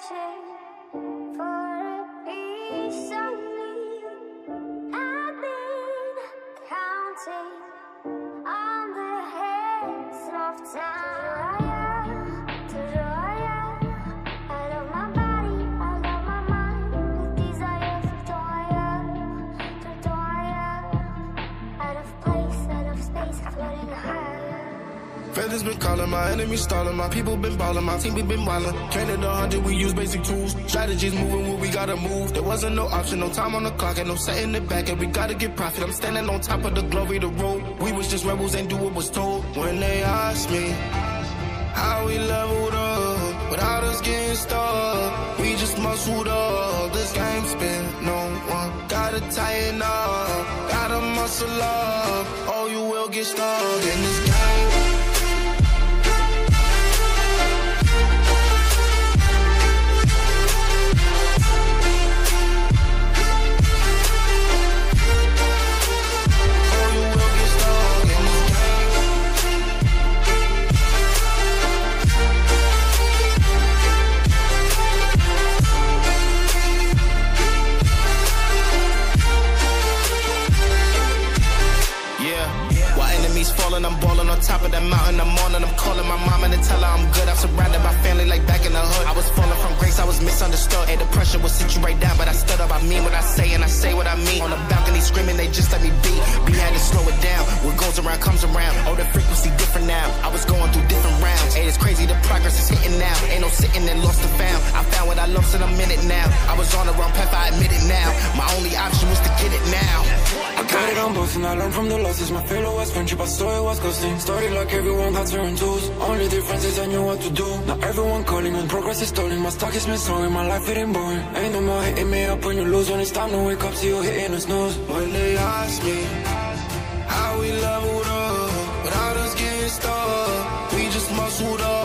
searching for a piece of me. I've been counting on the hands of time. I love my body, I love my mind, with desires of out of place, out of space, floating high. Feathers been calling, my enemies stalling, my people been balling, my team we been wildin'. Counted 100, we use basic tools. Strategies moving where we gotta move. There wasn't no option, no time on the clock, and no setting it back, and we gotta get profit. I'm standing on top of the glory, the road. We was just rebels, ain't do what was told. When they asked me how we leveled up, without us getting stuck, we just muscled up. This game spin, no one gotta tighten up, gotta muscle up, or you will get stuck in this game. Falling, I'm balling on top of that mountain. I'm on and I'm calling my mama to tell her I'm good. I'm surrounded by family like back in the hood. I was falling from grace, I was misunderstood. And the pressure will sit you right down, but I stood up. I mean what I say and I say what I mean. On the balcony screaming, they just let me be. We had to slow it down. What goes around comes around. Oh, the frequency different now. I was going through different rounds. Hey, it's crazy, the progress is hitting now. Ain't no sitting and lost and found. I found what I lost in a minute now. I was on the wrong path, I admit it now. My only option was to get it now. I got it on both and I learned from the losses. My failure was friendship, I saw it was ghosting. Started like everyone had certain tools. Only difference is I knew what to do. Now everyone calling when progress is stolen. My stock is missing, my life it ain't boring. Ain't no more hitting me up when you lose. When it's time to wake up, see you hitting the snooze. When they ask me how we leveled up, without us getting stuck, we just muscled up.